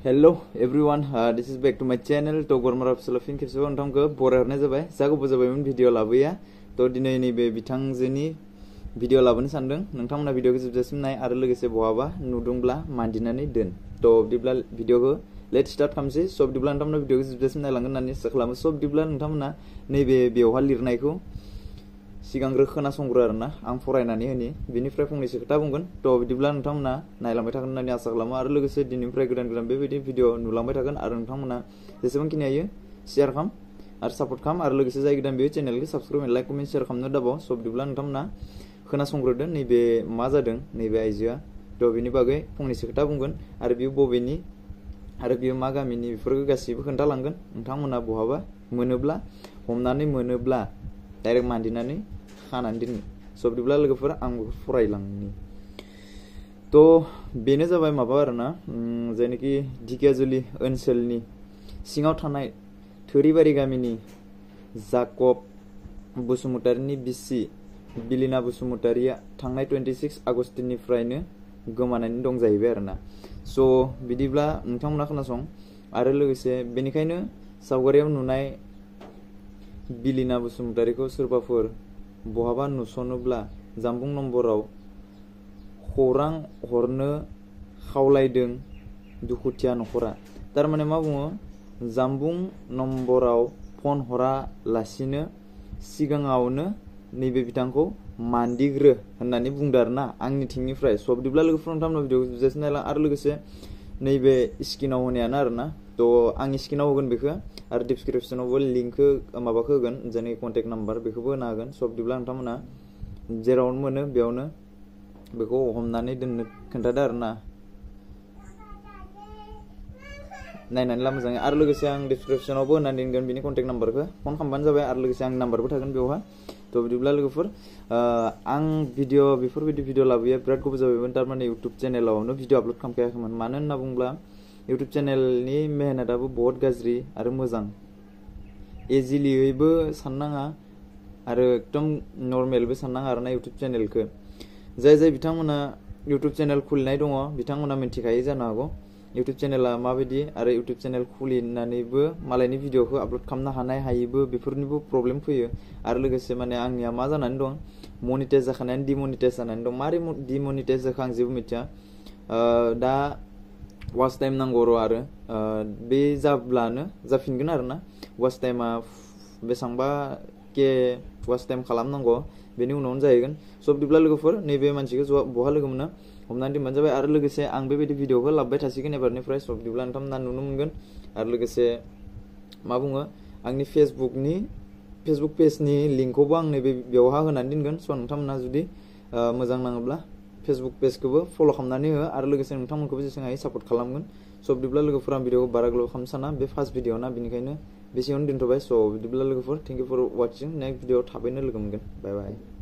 Hello everyone, this is back to my channel to Gormar Official फिन खेबसेबाव नोंथांखौ बरायहरनाय जाबाय जा गोबाव जाबायमोन भिडिअ लाबोया तो दिनै नैबे बिथांजोनि भिडिअ लाबोनो सानदों नोंथांमोना भिडिअखौ जोबजासिम नाय आरो लोगोसे बहाबा नुदोंब्ला मानदिनानै दोन तो बिदिब्ला भिडिअखौ लेट स्टार्ट खालामसै सब बिदिब्ला नोंथांमोना भिडिअखौ जोबजासिम नायलांगोन होननानै आसा खालामो सब बिदिब्ला नोंथांमोना नैबे बेवहा लिरनायखौ सिगांग्रो खोनासंग्रो आरोना आं फरायनानै होनि बिनिफ्राय फंनैसो खोथा बुंगोन तो बिदिब्ला नोंथांमोना नायलांबाय थागोन होननानै आसा खालामो आरो लोगोसे दिनैनिफ्राय गोदान गोदान बेबायदि भिडिअ नुलांबाय थागोन आरो नोंथांमोना जेसेबांखिनि हायो शेयार खालाम आरो सापर्ट खालाम आरो लोगोसे जाय गोदान बे चेनेलखौ साबस्क्राइब लाइक कमेन्ट शेयार खालामनो दाबाव सब बिदिब्ला नोंथांमोना खोनासंग्रोदो नैबे मा जादों नैबे आइजोआ तो बिनि बागै फंनैसो खोथा बुंगोन आरो बियो बबेनि आरो बियो मा गामिनि बेफोरखौ गासैबो खोन्थालांगोन नोंथांमोना बहाबा मोनोब्ला हमनानै मोनोब्ला डाइरेक्ट मानदिनानै खानानै दोननो सब बिदिब्ला लोगोफोर आं फरायलांनि तो बेनो जाबाय माबा आरोना जायनोखि ढेकियाजुलि ओनसोलनि सिङाव थानाय थोरिबारि गामिनि जाकब बसुमतारिनि बिसि बिलिना बसुमतारिया थांनाय 26 आगस्टनिफ्रायनो गोमानानै दं जाहैबाय आरोना स बिदिब्ला नोंथांमोना खोनासं आरो लोगोसे बेनिखायनो सावगारियाव नुनाय बिलिना बसुमतारिखौ सोरबाफोर बहाबा नुसनोब्ला जानबुं नम्बराव खौरां हरनो खावलायदों दुखुथिया नखरा तारमाने मा बुङो जानबुं नम्बराव फन हरालासिनो सिगाङावनो नैबे बिथांखौ मान्दिग्रो होननानै बुंदों आरोना आंनि थिंनिफ्राय सब बिदिब्ला लोगोफोर नोंथांमोना भिडिअखौ जोबजासिम नायलां आरो लोगोसे नैबे स्क्रिनाव होनायानो आरोना तो आं स्क्रिनाव होगोन बेखौ आरो डिसक्रिप्शनावबो लिंकखौ माबाखौ होगोन जोंनि कन्टेक्ट नाम्बार बेखौबो होना होगोन सब बिदिब्ला नोंथांमोना जेरावनो मोनो बेयावनो बेखौ हमनानै दोननो खोन्थादो आरोना नायनानै ला मोजाङै आरो लोगोसे आं डिसक्रिप्शनावबो होनानै दोनगोन बिनि कन्टेक्ट नाम्बारखौ फन खालामबानो जाबाय आरो लोगोसे आंनि नाम्बारबो थागोन बेवहा तो बिदिब्ला लोगोफोर आं बेफोरबायदि भिडिअ लाबोयो बिराद गोबाव जाबायमोन तारमाने इउटुब चेनेलावनो भिडिअ आपलड खालामखायाखैमोन मानो होनना बुङोब्ला इउटुब चेनेलनि मेहनताबो बहुत गाज्रि आरो मोजां इजिलियैबो साननाङा आरो एकदम नर्मेलबो साननाङा आरोना इउटुब चेनेलखौ जाय बिथांमोना इउटुब चेनेल खुलिनाय दङ बिथांमोना मिन्थिखायो जानो हागौ इउटुब चेनेला माबायदि आरो इउटुब चेनेल खुलिनानैबो मालायनि भिडिअखौ आपलड खालामनो हायिबो बेफोरनिबो प्रब्लेम फैयो आरो लोगोसे माने आंनिया मा जानानै दं मनिटाइज जाखानायानो डिमनिटाइज जानानै दं मारै डिमनिटाइज जाखो आं जेबो मिथिया दा वाच टाइम नांगौ र' आरो बे जाब्लानो जाफिनगोन आरोना वाच टाइमा बेसेबांबा के वाच टाइम खालामनांगौ बेनि उनावनो जाहैगोन सब बिदिब्ला लोगोफोर नैबे मानसिखौ बहा लोगो मोनो हमनानै दोनबानो जाबाय आरो लोगोसे आं बेबायदि भिडिअखौ लाबोबाय थासिगोन एबारनिफ्राय सब बिदिब्ला नोंथांमोना नुनो मोनगोन आरो लोगोसे मा बुङो आंनि फेसबुक पेजनि लिंकखौबो आं नैबे बेवहा होनानै दोनगोन स नोंथांमोना जुदि मोजां नाङोब्ला फेसबुक पेजखौबो फल' खालामनानै हो आरो लोगोसे नोंथांमोनखौबो जेसेबां हायो सापर्ट खालामगोन सब बिदिब्ला लोगोफोर आं भिडिअखौ बारा गोलाव खालामनो साना बे फार्स्ट भिडिअ ना बेनिखायनो बेसेयावनो दोनथ'बाय स बिदिब्ला लोगोफोर thank you for watching next video थाबैनो लोगो मोनगोन बाय बाय